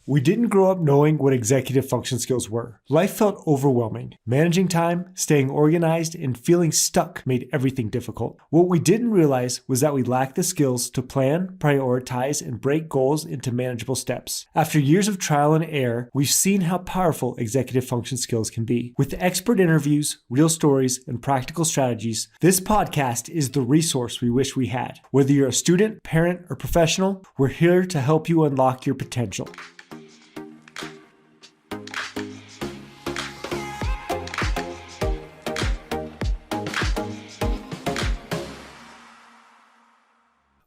We didn't grow up knowing what executive function skills were. Life felt overwhelming. Managing time, staying organized, and feeling stuck made everything difficult. What we didn't realize was that we lacked the skills to plan, prioritize, and break goals into manageable steps. After years of trial and error, we've seen how powerful executive function skills can be. With expert interviews, real stories, and practical strategies, this podcast is the resource we wish we had. Whether you're a student, parent, or professional, we're here to help you unlock your potential.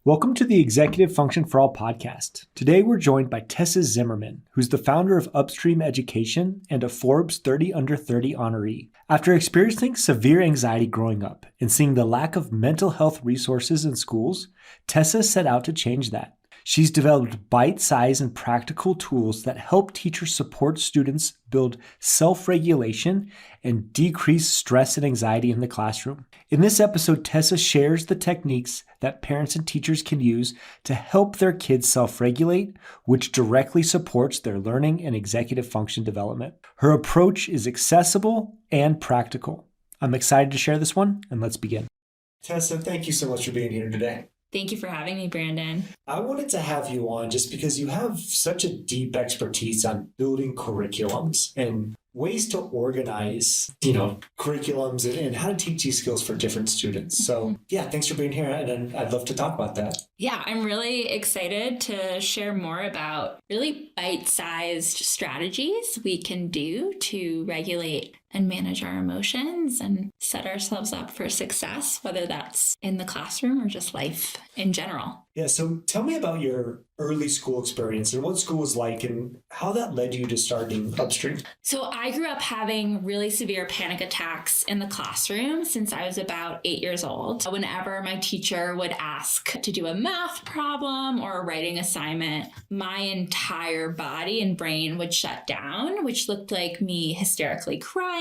Welcome to the Executive Function for All podcast. Today we're joined by Tessa Zimmerman, who's the founder of Upstream Education and a Forbes 30 Under 30 honoree. After experiencing severe anxiety growing up and seeing the lack of mental health resources in schools, Tessa set out to change that. She's developed bite-sized and practical tools that help teachers support students build self-regulation and decrease stress and anxiety in the classroom. In this episode, Tessa shares the techniques that parents and teachers can use to help their kids self-regulate, which directly supports their learning and executive function development. Her approach is accessible and practical. I'm excited to share this one, and let's begin. Tessa, thank you so much for being here today. Thank you for having me, Brandon. I wanted to have you on just because you have such a deep expertise on building curriculums and ways to organize, curriculums and how to teach these skills for different students. So thanks for being here. And I'd love to talk about that. Yeah, I'm really excited to share more about really bite-sized strategies we can do to regulate and manage our emotions and set ourselves up for success, whether that's in the classroom or just life in general. Yeah, so tell me about your early school experience and what school was like and how that led you to starting Upstream. So I grew up having really severe panic attacks in the classroom since I was about 8 years old. Whenever my teacher would ask to do a math problem or a writing assignment, my entire body and brain would shut down, which looked like me hysterically crying.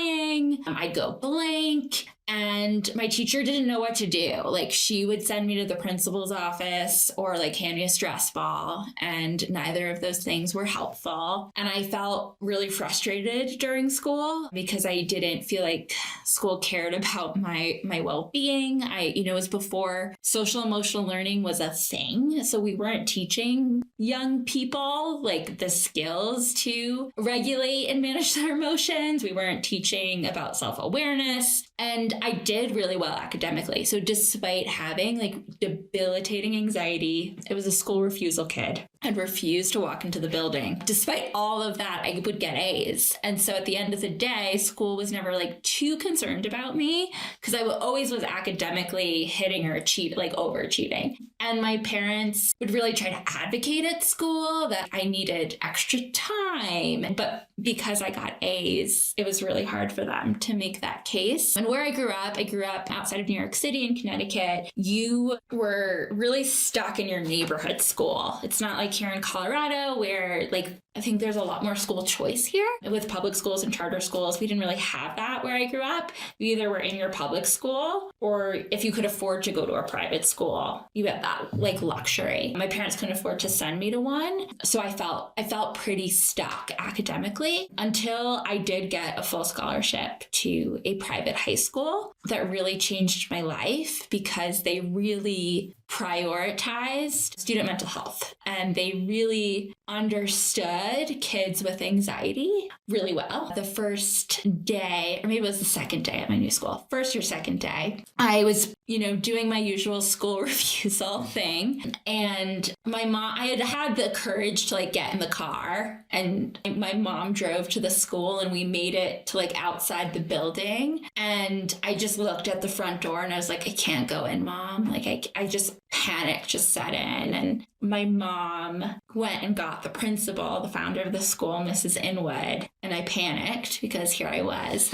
I'd go blank. And my teacher didn't know what to do. She would send me to the principal's office or hand me a stress ball. And neither of those things were helpful. And I felt really frustrated during school because I didn't feel like school cared about my well-being. It was before social emotional learning was a thing. So we weren't teaching young people the skills to regulate and manage their emotions. We weren't teaching about self-awareness. And I did really well academically. So despite having debilitating anxiety, I was a school refusal kid and refused to walk into the building. Despite all of that, I would get A's. And so at the end of the day, school was never too concerned about me because I always was academically hitting or overachieving. And my parents would really try to advocate at school that I needed extra time. But because I got A's, it was really hard for them to make that case. And where I grew up outside of New York City in Connecticut. You were really stuck in your neighborhood school. It's not like here in Colorado where I think there's a lot more school choice here with public schools and charter schools. We didn't really have that where I grew up. You either were in your public school or if you could afford to go to a private school, you had that luxury. My parents couldn't afford to send me to one. So I felt pretty stuck academically until I did get a full scholarship to a private high school that really changed my life because they really prioritized student mental health and they really understood kids with anxiety really well. The first day, or maybe it was the second day at my new school, first or second day, I was, doing my usual school refusal thing. And my mom, I had the courage to get in the car and my mom drove to the school and we made it to outside the building. And I just looked at the front door and I was like, I can't go in, Mom. I just panic just set in. And my mom went and got the principal, the founder of the school, Mrs. Inwood, and I panicked because here I was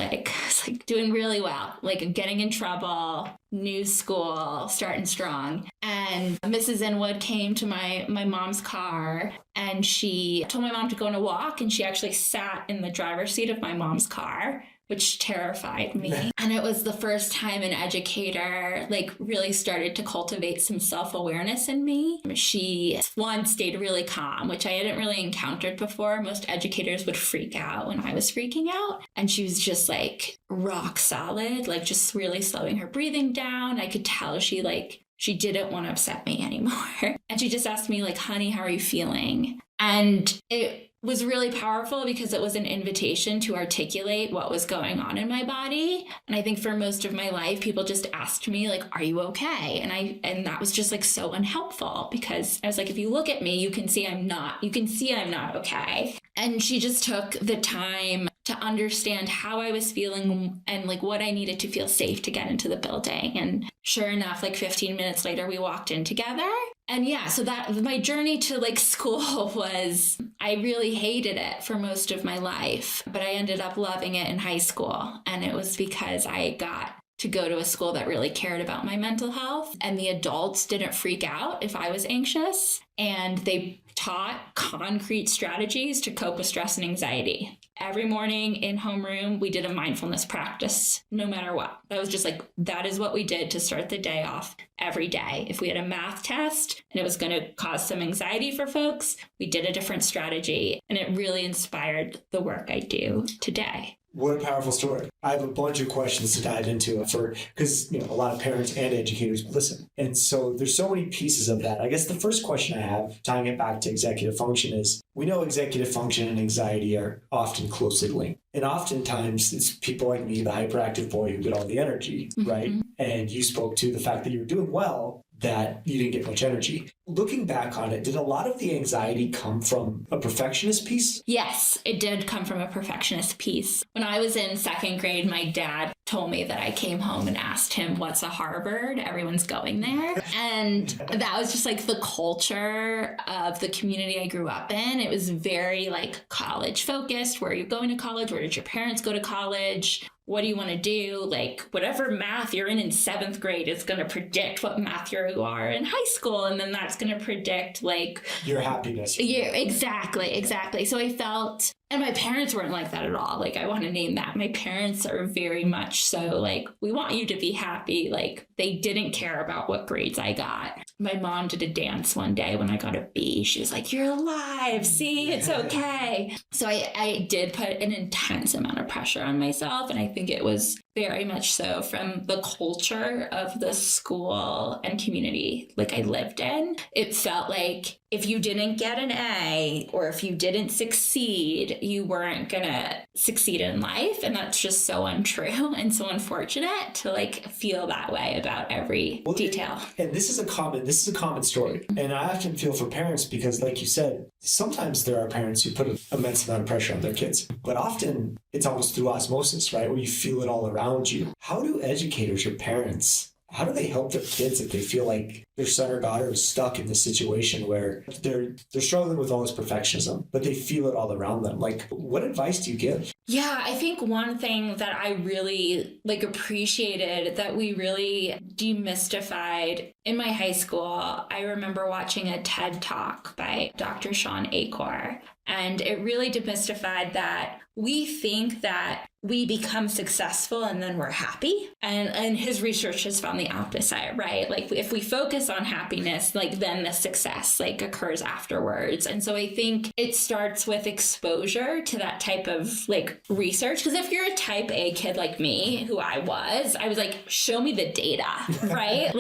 doing really well, getting in trouble, new school, starting strong. And Mrs. Inwood came to my mom's car and she told my mom to go on a walk and she actually sat in the driver's seat of my mom's car which terrified me. And it was the first time an educator really started to cultivate some self-awareness in me. She, one, stayed really calm, which I hadn't really encountered before. Most educators would freak out when I was freaking out. And she was just rock solid, just really slowing her breathing down. I could tell she didn't want to upset me anymore. And she just asked me honey, how are you feeling? And it was really powerful because it was an invitation to articulate what was going on in my body. And I think for most of my life, people just asked me are you okay? And that was just so unhelpful, because I was if you look at me, you can see I'm not okay. And she just took the time to understand how I was feeling and what I needed to feel safe to get into the building. And sure enough, 15 minutes later, we walked in together. And yeah, so that my journey to school was, I really hated it for most of my life, but I ended up loving it in high school. And it was because I got to go to a school that really cared about my mental health, and the adults didn't freak out if I was anxious, and they taught concrete strategies to cope with stress and anxiety. Every morning in homeroom, we did a mindfulness practice, no matter what. That was just that is what we did to start the day off every day. If we had a math test and it was going to cause some anxiety for folks, we did a different strategy, and it really inspired the work I do today. What a powerful story. I have a bunch of questions to dive into because a lot of parents and educators listen. And so there's so many pieces of that. I guess the first question I have, tying it back to executive function, is we know executive function and anxiety are often closely linked. And oftentimes it's people like me, the hyperactive boy who get all the energy, right? And you spoke to the fact that you were doing well, that you didn't get much energy. Looking back on it, did a lot of the anxiety come from a perfectionist piece? Yes, it did come from a perfectionist piece. When I was in second grade, my dad told me that I came home and asked him, what's a Harvard? Everyone's going there. And that was just the culture of the community I grew up in. It was very college focused. Where are you going to college? Where did your parents go to college? What do you want to do? Whatever math you're in seventh grade is going to predict what math you are in high school. And then that's going to predict your happiness. Yeah, exactly. So I felt, and my parents weren't like that at all. I want to name that. My parents are very much so we want you to be happy. They didn't care about what grades I got. My mom did a dance one day when I got a B. She was you're alive. See, it's okay. So I did put an intense amount of pressure on myself. And I think it was very much so from the culture of the school and community I lived in. It felt if you didn't get an A or if you didn't succeed, you weren't gonna succeed in life. And that's just so untrue and so unfortunate to feel that way about every detail. And this is a common story. And I often feel for parents because, like you said, sometimes there are parents who put an immense amount of pressure on their kids, but often it's almost through osmosis, right? Where you feel it all around you. How do educators or parents, how do they help their kids if they feel their son or daughter is stuck in this situation where they're struggling with all this perfectionism, but they feel it all around them? What advice do you give? Yeah, I think one thing that I really appreciated that we really demystified in my high school, I remember watching a TED Talk by Dr. Sean Acor, and it really demystified that we think that we become successful and then we're happy. And his research has found the opposite, right? If we focus on happiness, then the success occurs afterwards. And so I think it starts with exposure to that type of research. Because if you're a type A kid like me, who I was show me the data, right?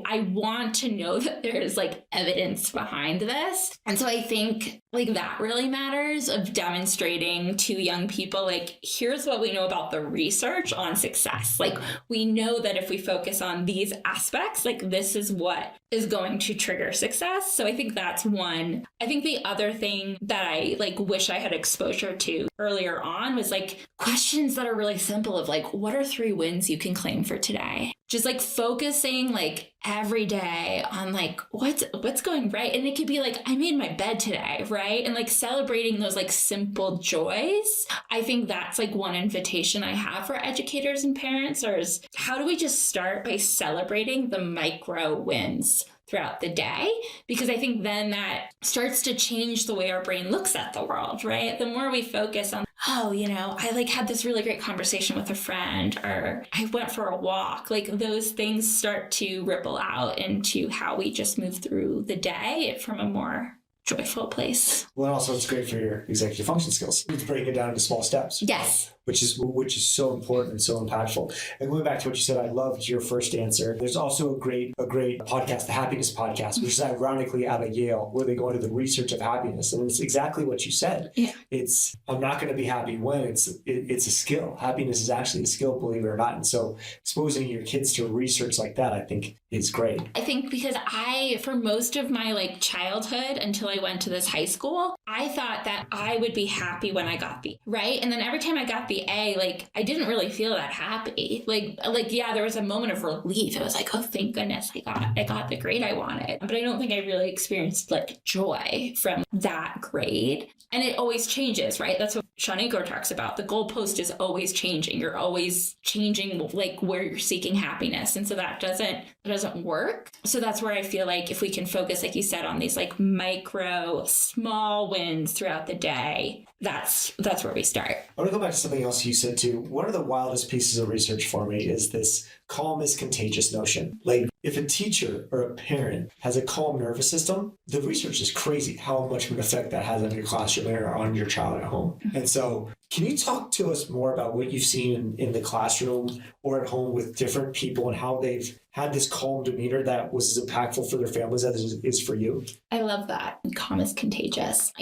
I want to know that there's evidence behind this. And so I think that really matters, of demonstrating to young people, here's what we know about the research on success. We know that if we focus on these aspects, this is what is going to trigger success. So I think that's one. I think the other thing that I wish I had exposure to earlier on was questions that are really simple of what are 3 wins you can claim for today? Just focusing every day on what's going right. And it could be I made my bed today, right? And celebrating those simple joys. I think that's one invitation I have for educators and parents, is how do we just start by celebrating the micro wins throughout the day? Because I think then that starts to change the way our brain looks at the world, right? The more we focus on, oh, I like had this really great conversation with a friend, or I went for a walk. Like those things start to ripple out into how we just move through the day from a more joyful place. Well, and also it's great for your executive function skills. It's breaking it down into small steps. Yes. Which is so important and so impactful. And going back to what you said, I loved your first answer. There's also a great podcast, the Happiness Podcast, which is ironically out of Yale, where they go into the research of happiness. And it's exactly what you said. Yeah. I'm not going to be happy when it's a skill. Happiness is actually a skill, believe it or not. And so exposing your kids to research like that, I think is great. I think because for most of my like childhood until I went to this high school, I thought that I would be happy when I got the right. And then every time I got the A, like I didn't really feel that happy. Like yeah, there was a moment of relief. It was like, oh, thank goodness I got the grade I wanted. But I don't think I really experienced like joy from that grade. And it always changes, right? That's what Sean Aker talks about. The goalpost is always changing. You're always changing like where you're seeking happiness. And so that doesn't work. So that's where I feel like if we can focus, like you said, on these like micro, small wins throughout the day, that's where we start. I want to go back to something else you said too. One of the wildest pieces of research for me is this calm is contagious notion. Like if a teacher or a parent has a calm nervous system, the research is crazy how much of an effect that has on your classroom or on your child at home. And so can you talk to us more about what you've seen in the classroom or at home with different people and how they've had this calm demeanor that was as impactful for their families as it is for you? I love that. Calm is contagious.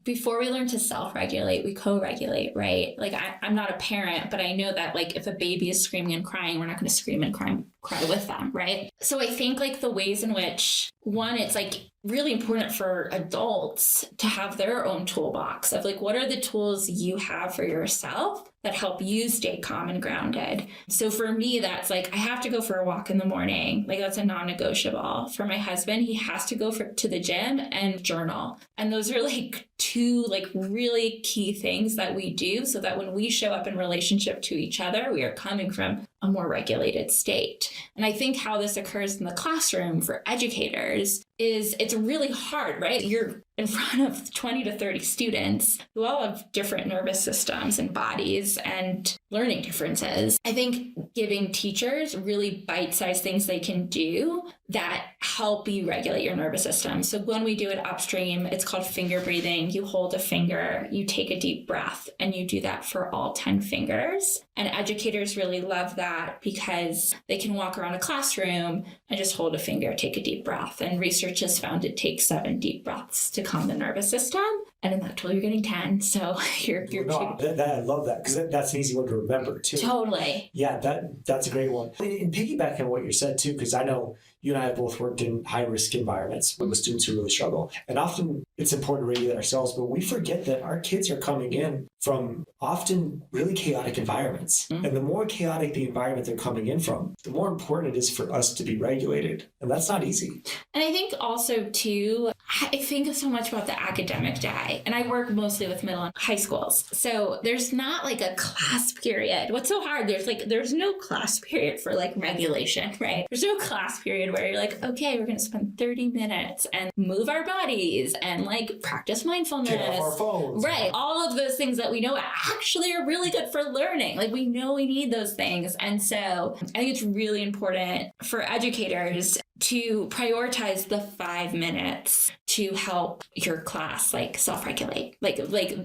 Before we learn to self-regulate, we co-regulate, right? Like I'm not a parent, but I know that like if a baby is screaming and crying, we're not going to scream and cry with them, right? So I think like the ways in which, one, it's like really important for adults to have their own toolbox of like, what are the tools you have for yourself that help you stay calm and grounded? So for me, that's like, I have to go for a walk in the morning. Like that's a non-negotiable. For my husband, he has to go to the gym and journal. And those are like two like really key things that we do so that when we show up in relationship to each other, we are coming from a more regulated state. And I think how this occurs in the classroom for educators is it's really hard, right? You're in front of 20 to 30 students who all have different nervous systems and bodies and learning differences. I think giving teachers really bite-sized things they can do that help you regulate your nervous system. So when we do it upstream, it's called finger breathing. You hold a finger, you take a deep breath, and you do that for all 10 fingers. And educators really love that because they can walk around a classroom and just hold a finger, take a deep breath. And research has found it takes 7 deep breaths to calm the nervous system. And in that tool, you're getting 10. So you're I love that because that's an easy one to remember too. Totally. Yeah, that's a great one. And piggybacking on what you said too, because I know you and I have both worked in high-risk environments with students who really struggle. And often it's important to regulate ourselves, but we forget that our kids are coming in from often really chaotic environments. Mm-hmm. And the more chaotic the environment they're coming in from, the more important it is for us to be regulated. And that's not easy. And I think also too, I think so much about the academic day. And I work mostly with middle and high schools. So there's not like a class period. What's so hard? There's no class period for like regulation, right? There's no class period where you're like, okay, we're going to spend 30 minutes and move our bodies and like practice mindfulness. Get off our phones. Right. All of those things that we know actually are really good for learning. Like we know we need those things. And so I think it's really important for educators to prioritize the 5 minutes to help your class like self-regulate. Like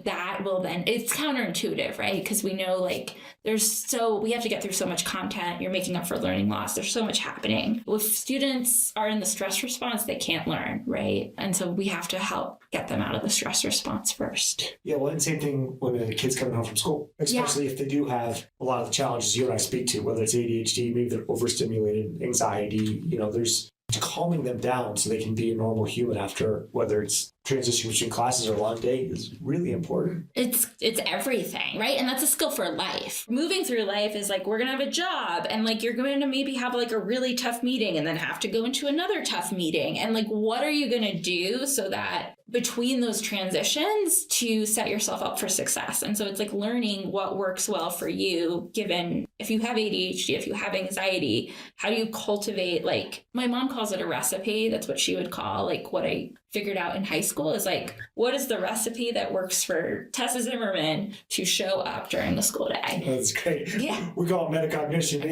that will then, it's counterintuitive, right? Because we know like we have to get through so much content. You're making up for learning loss. There's so much happening. If students are in the stress response, they can't learn, right? And so we have to help get them out of the stress response first. Yeah, well, and same thing when the kids coming home from school, especially if they do have a lot of the challenges you and I speak to, whether it's ADHD, maybe they're overstimulated, anxiety, there's calming them down so they can be a normal human after, whether it's transitioning between classes or a long day, is really important. It's everything, right? And that's a skill for life. Moving through life is like, we're going to have a job and like, you're going to maybe have like a really tough meeting and then have to go into another tough meeting. And like, what are you going to do so that between those transitions to set yourself up for success. And so it's like learning what works well for you, given if you have ADHD, if you have anxiety, how do you cultivate, like my mom calls it a recipe. That's what she would call like what I figured out in high school is like, what is the recipe that works for Tessa Zimmerman to show up during the school day? That's great. Yeah. We call it metacognition,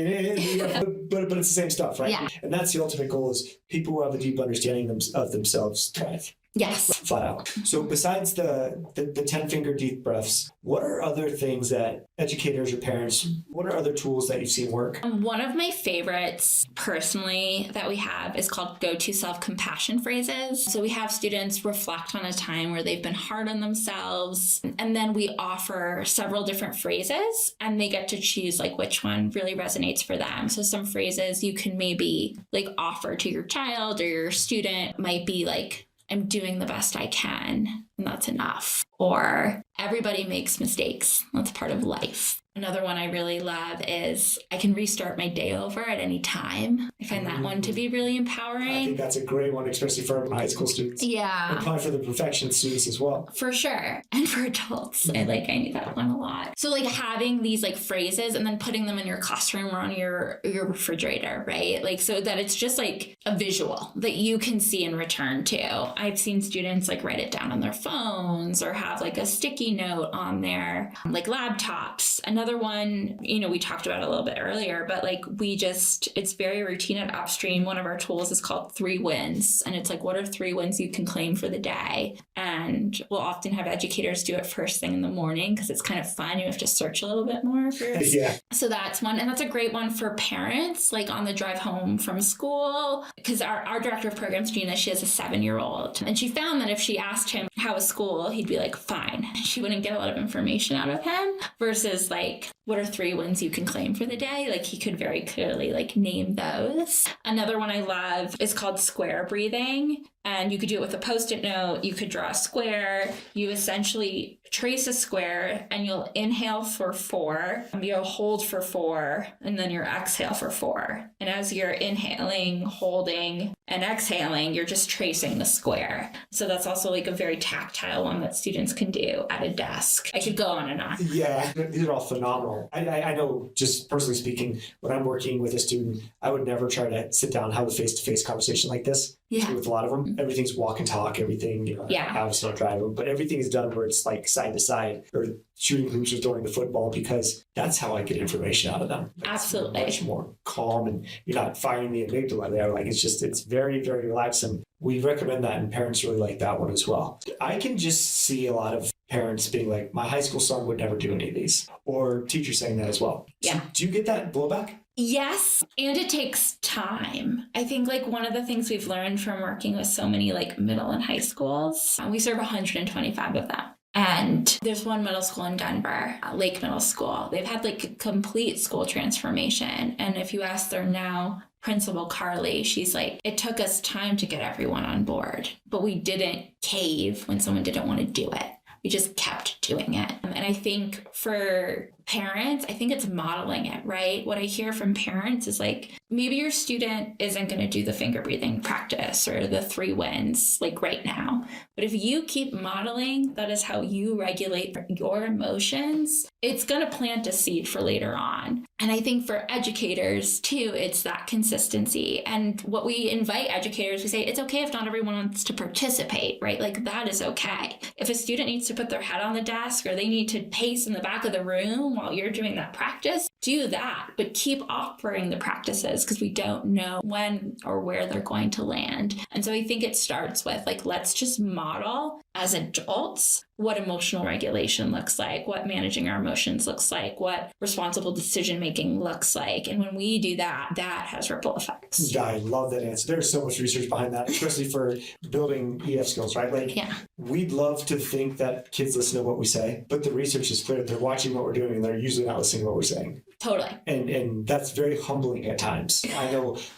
but it's the same stuff, right? Yeah. And that's the ultimate goal is people who have a deep understanding of themselves thrive. Yes. Flat out. So besides the 10-finger deep breaths, what are other things that educators or parents, what are other tools that you've seen work? One of my favorites personally that we have is called go-to self-compassion phrases. So we have students reflect on a time where they've been hard on themselves, and then we offer several different phrases and they get to choose like which one really resonates for them. So some phrases you can maybe like offer to your child or your student might be like, I'm doing the best I can, and that's enough. Or everybody makes mistakes. That's part of life. Another one I really love is I can restart my day over at any time. I find that one to be really empowering. I think that's a great one, especially for high school students. Yeah. And probably for the perfectionist students as well. For sure. And for adults. I need that one a lot. So like having these like phrases and then putting them in your classroom or on your refrigerator, right? Like so that it's just like a visual that you can see and return to. I've seen students like write it down on their phones or have like a sticky note on their like laptops. Another one, we talked about a little bit earlier, but like it's very routine at Upstream. One of our tools is called 3 wins. And it's like, what are 3 wins you can claim for the day? And we'll often have educators do it first thing in the morning because it's kind of fun. You have to search a little bit more for yours. Yeah. So that's one. And that's a great one for parents, like on the drive home from school. Because our director of programs, Gina, she has a 7-year-old. And she found that if she asked him how was school, he'd be like, fine. She wouldn't get a lot of information out of him versus like, what are 3 wins you can claim for the day? Like he could very clearly like name those. Another one I love is called square breathing. And you could do it with a Post-it note. You could draw a square. You essentially trace a square and you'll inhale for 4. You'll hold for 4. And then you'll exhale for 4. And as you're inhaling, holding, and exhaling, you're just tracing the square. So that's also like a very tactile one that students can do at a desk. I could go on and on. Yeah, these are all phenomenal. I know, just personally speaking, when I'm working with a student, I would never try to sit down and have a face-to-face conversation like this. Yeah. With a lot of them, everything's walk and talk, everything, Yeah. obviously not driving, but everything is done where it's like side to side or shooting hoops or throwing the football because that's how I get information out of them. It's Absolutely. much more calm and you're not firing the amygdala there. Like it's very, very relaxed. And we recommend that and parents really like that one as well. I can just see a lot of parents being like, my high school son would never do any of these, or teachers saying that as well. Yeah. So do you get that blowback? Yes, and it takes time. I think like one of the things we've learned from working with so many like middle and high schools, we serve 125 of them. And there's one middle school in Denver, Lake Middle School. They've had like a complete school transformation. And if you ask their now principal, Carly, she's like, it took us time to get everyone on board, but we didn't cave when someone didn't want to do it. We just kept doing it. And I think for parents, I think it's modeling it, right? What I hear from parents is like, maybe your student isn't going to do the finger breathing practice or the 3 wins like right now. But if you keep modeling, that is how you regulate your emotions, it's going to plant a seed for later on. And I think for educators too, it's that consistency. And what we invite educators, we say, it's okay if not everyone wants to participate, right? Like that is okay. If a student needs to put their head on the desk or they need to pace in the back of the room while you're doing that practice, do that, but keep offering the practices because we don't know when or where they're going to land. And so I think it starts with like, let's just model as adults what emotional regulation looks like, what managing our emotions looks like, what responsible decision making looks like. And when we do that, that has ripple effects. Yeah, I love that answer. There's so much research behind that, especially for building EF skills, right? Like, yeah. We'd love to think that kids listen to what we say, but the research is clear. They're watching what we're doing and they're usually not listening to what we're saying. Totally. And that's very humbling at times. I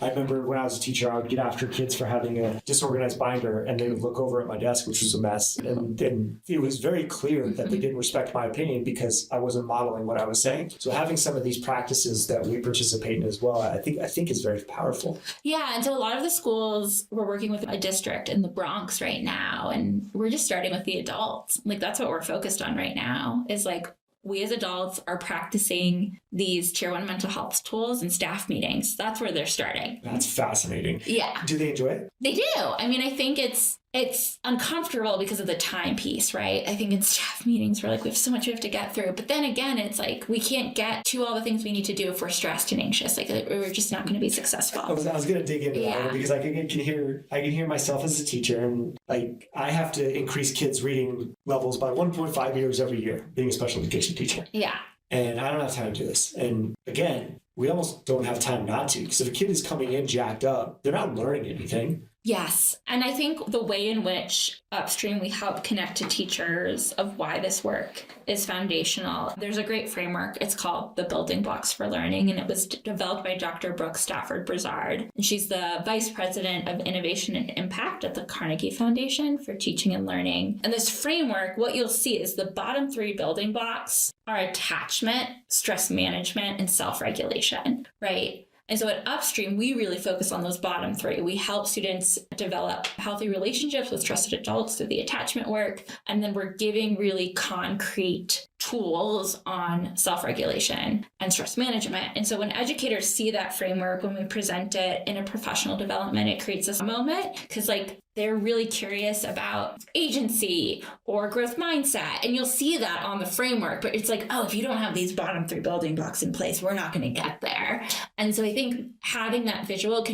remember when I was a teacher, I would get after kids for having a disorganized binder, and they would look over at my desk, which was a mess. And it was very clear that they didn't respect my opinion because I wasn't modeling what I was saying. So having some of these practices that we participate in as well, I think is very powerful. Yeah. And so a lot of the schools, we're working with a district in the Bronx right now, and we're just starting with the adults. Like, that's what we're focused on right now, is like, we as adults are practicing these tier 1 mental health tools in staff meetings. That's where they're starting. That's fascinating. Yeah. Do they enjoy it? They do. I mean, I think it's uncomfortable because of the time piece, right? I think in staff meetings, we're like, we have so much we have to get through. But then again, it's like, we can't get to all the things we need to do if we're stressed and anxious. Like, we're just not going to be successful. I was going to dig into that because I can hear myself as a teacher, and like, I have to increase kids' reading levels by 1.5 years every year, being a special education teacher. Yeah. And I don't have time to do this. And again, we almost don't have time not to, because if a kid is coming in jacked up, they're not learning anything. Yes. And I think the way in which Upstream we help connect to teachers of why this work is foundational. There's a great framework. It's called The Building Blocks for Learning, and it was developed by Dr. Brooke Stafford Brizard. And she's the Vice President of Innovation and Impact at the Carnegie Foundation for Teaching and Learning. And this framework, what you'll see is the bottom 3 building blocks are attachment, stress management, and self-regulation, right? And so at Upstream, we really focus on those bottom 3. We help students develop healthy relationships with trusted adults through the attachment work. And then we're giving really concrete tools on self-regulation and stress management. And so when educators see that framework, when we present it in a professional development, it creates this moment, because like, they're really curious about agency or growth mindset. And you'll see that on the framework, but it's like, oh, if you don't have these bottom 3 building blocks in place, we're not going to get there. And so I think having that visual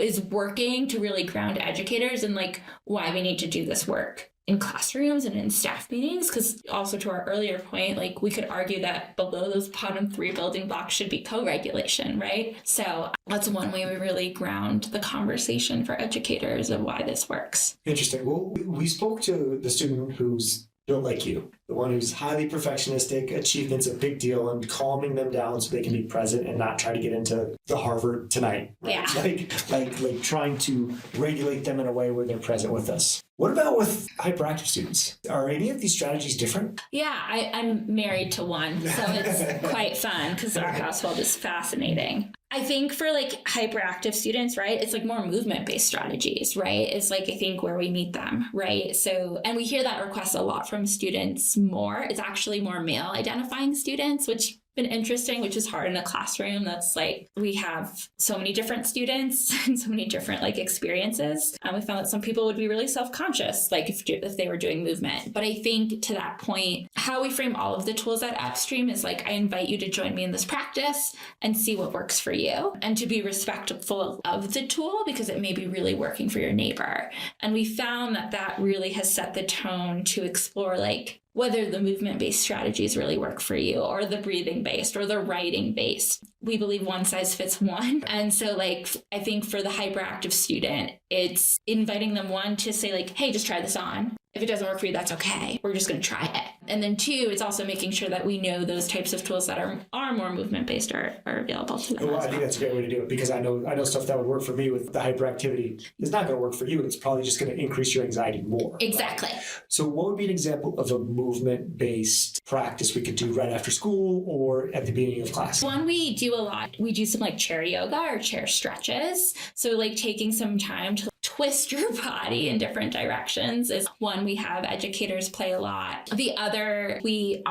is working to really ground educators in like why we need to do this work in classrooms and in staff meetings. Because also, to our earlier point, like, we could argue that below those bottom 3 building blocks should be co-regulation, right? So that's one way we really ground the conversation for educators of why this works. Interesting. Well, we spoke to the student who's built like you, the one who's highly perfectionistic, achievement's a big deal, and calming them down so they can be present and not try to get into the Harvard tonight. Right? Yeah. Like trying to regulate them in a way where they're present with us. What about with hyperactive students? Are any of these strategies different? Yeah, I'm married to one, so it's quite fun because our household is fascinating. I think for like hyperactive students, right, it's like more movement-based strategies, right? It's like, I think, where we meet them, right? So, and we hear that request a lot from students more. It's actually more male identifying students, which been interesting, which is hard in a classroom. That's like, we have so many different students and so many different like experiences. We found that some people would be really self-conscious, like if they were doing movement. But I think to that point, how we frame all of the tools at Upstream is like, I invite you to join me in this practice and see what works for you, and to be respectful of the tool because it may be really working for your neighbor. And we found that that really has set the tone to explore like whether the movement-based strategies really work for you, or the breathing-based, or the writing-based. We believe one size fits one. And so like, I think for the hyperactive student, it's inviting them, one, to say like, hey, just try this on. If it doesn't work for you, that's okay. We're just going to try it. And then 2, it's also making sure that we know those types of tools that are more movement-based are available to them. Well, I think that's a great way to do it, because I know stuff that would work for me with the hyperactivity is not going to work for you. It's probably just going to increase your anxiety more. Exactly. So what would be an example of a movement-based practice we could do right after school or at the beginning of class? One we do a lot, we do some like chair yoga or chair stretches. So like taking some time to twist your body in different directions is one we have educators play a lot. The other, we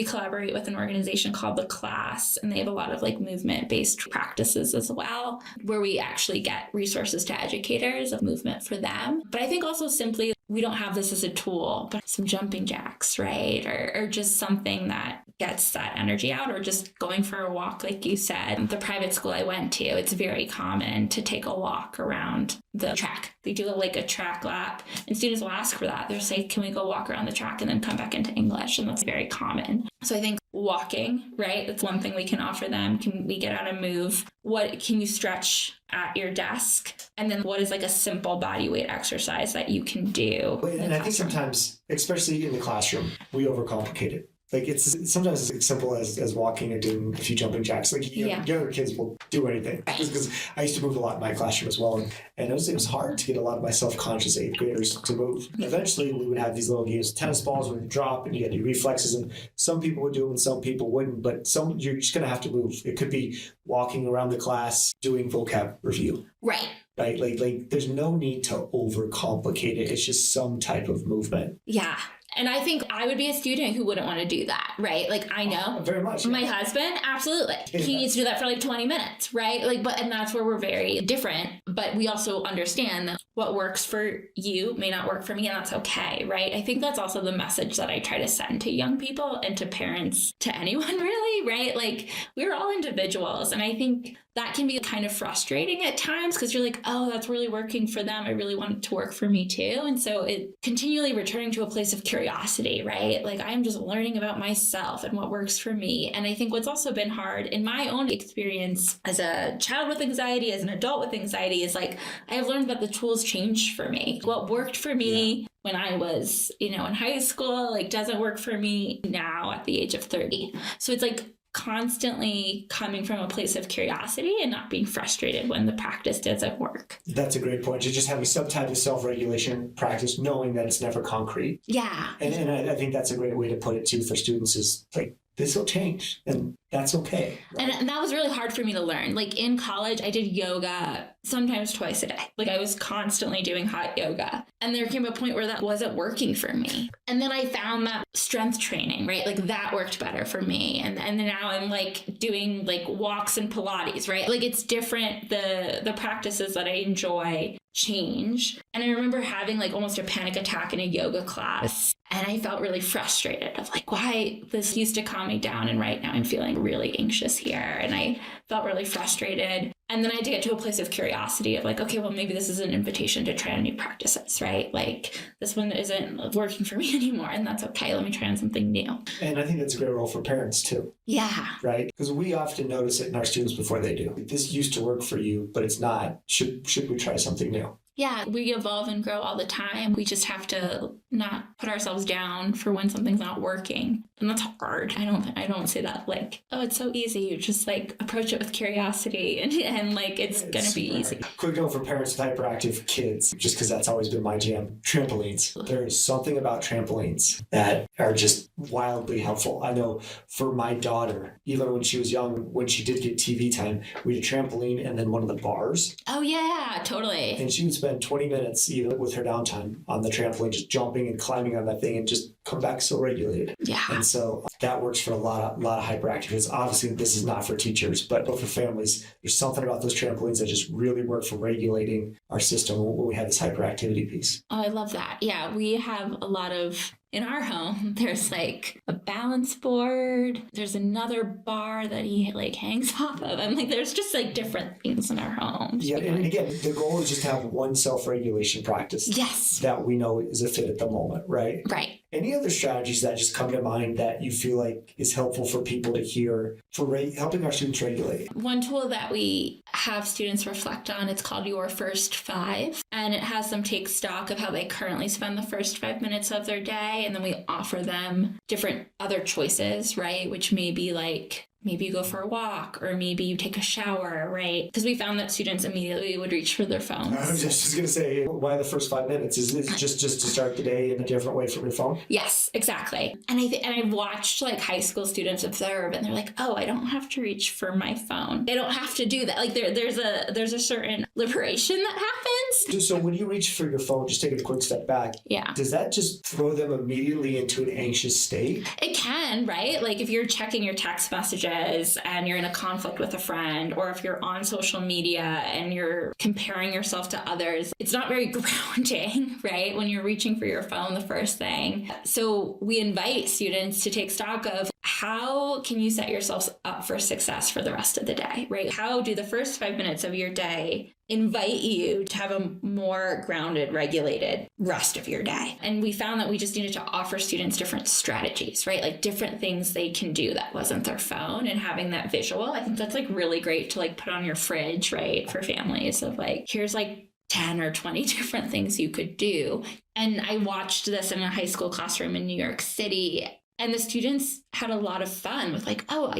collaborate with an organization called The Class, and they have a lot of like movement-based practices as well, where we actually get resources to educators of movement for them. But I think also simply, we don't have this as a tool, but some jumping jacks, right? Or just something that gets that energy out, or just going for a walk, like you said. The private school I went to, it's very common to take a walk around the track. They do like a track lap, and students will ask for that. They'll say, can we go walk around the track and then come back into English? And that's very common. So I think walking, right? That's one thing we can offer them. Can we get out and move? What can you stretch at your desk? And then what is like a simple body weight exercise that you can do? And I think sometimes, especially in the classroom, we overcomplicate it. Like it's sometimes as simple as walking and doing a few jumping jacks. Like younger kids will do anything. Because I used to move a lot in my classroom as well, and it was hard to get a lot of my self-conscious 8th graders to move. Eventually, we would have these little games, tennis balls would drop, and you had your reflexes, and some people would do them and some people wouldn't. But you're just gonna have to move. It could be walking around the class, doing vocab review. Right. Right? Like there's no need to overcomplicate it. It's just some type of movement. Yeah. And I think I would be a student who wouldn't want to do that, right? Like I know very much. My husband, absolutely. He needs to do that for like 20 minutes, right? And that's where we're very different. But we also understand that what works for you may not work for me, and that's okay, right? I think that's also the message that I try to send to young people and to parents, to anyone really, right? Like we're all individuals. And I think that can be kind of frustrating at times because you're like, oh, that's really working for them. I really want it to work for me too. And so it continually returning to a place of curiosity, right? Like I'm just learning about myself and what works for me. And I think what's also been hard in my own experience as a child with anxiety, as an adult with anxiety, is like I have learned that the tools change for me. What worked for me when I was, in high school, like doesn't work for me now at the age of 30. So it's like constantly coming from a place of curiosity and not being frustrated when the practice doesn't work. That's a great point. Just having some type of self-regulation practice, knowing that it's never concrete. Yeah. And I think that's a great way to put it too for students is like, this will change and that's okay. Right? And that was really hard for me to learn. Like in college, I did yoga sometimes twice a day. Like I was constantly doing hot yoga. And there came a point where that wasn't working for me. And then I found that strength training, right? Like that worked better for me. And then now I'm like doing like walks and Pilates, right? Like it's different. The practices that I enjoy change. And I remember having like almost a panic attack in a yoga class. And I felt really frustrated of like, why this used to calm me down. And right now I'm feeling really anxious here. And I felt really frustrated. And then I had to get to a place of curiosity of like, okay, well, maybe this is an invitation to try on new practices, right? Like this one isn't working for me anymore. And that's okay. Let me try on something new. And I think that's a great role for parents too. Yeah. Right? Because we often notice it in our students before they do. This used to work for you, but it's not. Should we try something new? Yeah, we evolve and grow all the time. We just have to not put ourselves down for when something's not working. And that's hard. I don't say that like, oh, it's so easy. You just like approach it with curiosity and like it's going to be easy. Quick note for parents with hyperactive kids, just because that's always been my jam. Trampolines. There is something about trampolines that are just wildly helpful. I know for my daughter, even when she was young, when she did get TV time, we had a trampoline and then one of the bars. Oh yeah, totally. And she would spend 20 minutes even with her downtime on the trampoline, just jumping and climbing on that thing and just come back so regulated. Yeah. And so that works for a lot of hyperactive kids. Obviously, this is not for teachers, but for families. There's something about those trampolines that just really work for regulating our system when we have this hyperactivity piece. Oh, I love that. Yeah, we have a lot of in our home. There's like a balance board. There's another bar that he like hangs off of. And like there's just like different things in our home. Yeah, and again, the goal is just to have one self-regulation practice. Yes. That we know is a fit at the moment, right? Right. Any other strategies that just come to mind that you feel like is helpful for people to hear for helping our students regulate? One tool that we have students reflect on, it's called Your First 5. And it has them take stock of how they currently spend the first 5 minutes of their day. And then we offer them different other choices, right? Which may be like, maybe you go for a walk or maybe you take a shower, right? Because we found that students immediately would reach for their phones. I was just going to say, why the first 5 minutes? Is it just to start the day in a different way from your phone? Yes, exactly. And I've watched like high school students observe and they're like, oh, I don't have to reach for my phone. I don't have to do that. Like there's a certain liberation that happens. So when you reach for your phone, just taking a quick step back, yeah, does that just throw them immediately into an anxious state? It can, right? Like if you're checking your text messages and you're in a conflict with a friend, or if you're on social media and you're comparing yourself to others, it's not very grounding, right? When you're reaching for your phone the first thing. So we invite students to take stock of how can you set yourselves up for success for the rest of the day, right? How do the first 5 minutes of your day invite you to have a more grounded, regulated rest of your day? And we found that we just needed to offer students different strategies, right? Like different things they can do that wasn't their phone, and having that visual. I think that's like really great to like put on your fridge, right? For families of like, here's like 10 or 20 different things you could do. And I watched this in a high school classroom in New York City. And the students had a lot of fun with like, oh,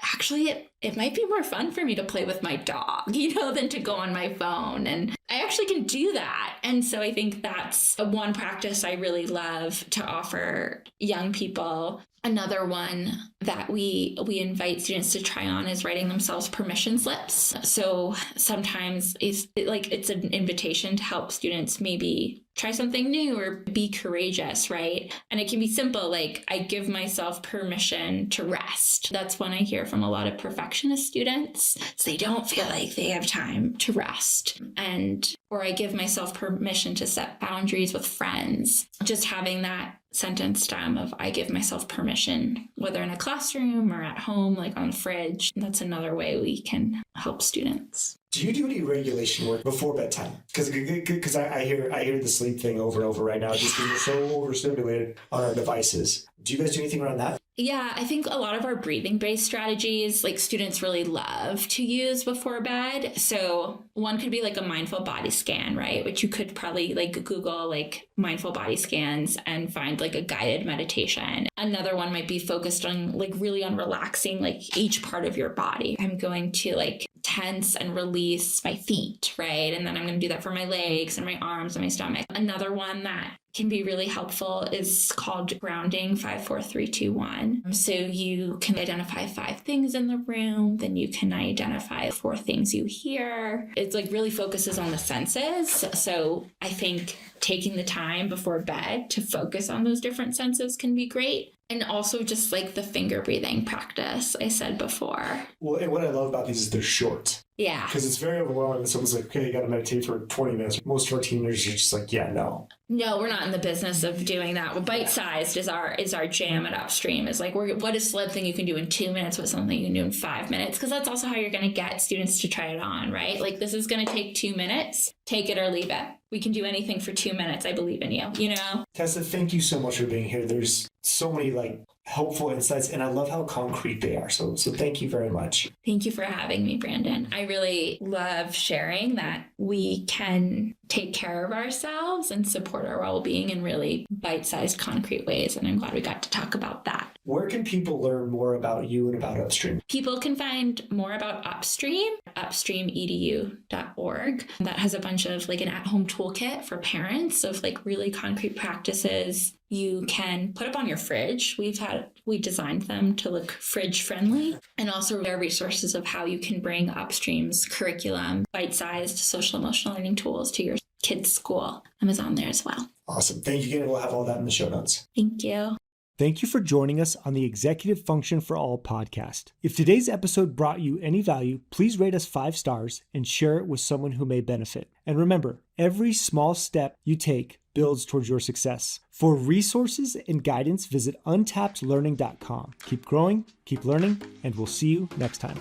actually it might be more fun for me to play with my dog, than to go on my phone. And I actually can do that. And so I think that's one practice I really love to offer young people. Another one that we invite students to try on is writing themselves permission slips. So sometimes it's an invitation to help students maybe try something new or be courageous, right? And it can be simple, like I give myself permission to rest. That's one I hear from a lot of perfectionist students. So they don't feel like they have time to rest. Or I give myself permission to set boundaries with friends. Just having that sentence stem of I give myself permission, whether in a classroom or at home, like on the fridge. That's another way we can help students. Do you do any regulation work before bedtime? Because I hear the sleep thing over and over right now, just because we're so overstimulated on our devices. Do you guys do anything around that? Yeah, I think a lot of our breathing-based strategies, like students really love to use before bed. So one could be like a mindful body scan, right? Which you could probably like Google like mindful body scans and find like a guided meditation. Another one might be focused on like really on relaxing like each part of your body. I'm going to like tense and release my feet, right? And then I'm going to do that for my legs and my arms and my stomach. Another one that can be really helpful is called grounding 5, 4, 3, 2, 1. So you can identify 5 things in the room, then you can identify 4 things you hear. It's like really focuses on the senses. So I think taking the time before bed to focus on those different senses can be great. And also just like the finger breathing practice I said before. Well, and what I love about these is they're short. Yeah. Because it's very overwhelming. And someone's like, okay, you got to meditate for 20 minutes. Most of our teenagers are just like, yeah, no. No, we're not in the business of doing that. Well, bite-sized is our jam at Upstream. Is like, what is Slade thing you can do in 2 minutes? What's something you can do in 5 minutes? Because that's also how you're going to get students to try it on, right? Like this is going to take 2 minutes. Take it or leave it. We can do anything for 2 minutes. I believe in you, Tessa, thank you so much for being here. There's so many like helpful insights and I love how concrete they are. So thank you very much. Thank you for having me, Brandon. I really love sharing that we can take care of ourselves and support our well-being in really bite-sized concrete ways. And I'm glad we got to talk about that. Where can people learn more about you and about Upstream? People can find more about Upstream, upstreamedu.org. That has a bunch of like an at-home toolkit for parents of like really concrete practices you can put up on your fridge. We designed them to look fridge friendly, and also there are resources of how you can bring Upstream's curriculum, bite-sized social emotional learning tools to your kids' school. Amazon there as well. Awesome. Thank you again. We'll have all that in the show notes. Thank you. Thank you for joining us on the Executive Function for All podcast. If today's episode brought you any value, please rate us 5 stars and share it with someone who may benefit. And remember, every small step you take builds towards your success. For resources and guidance, visit untappedlearning.com. Keep growing, keep learning, and we'll see you next time.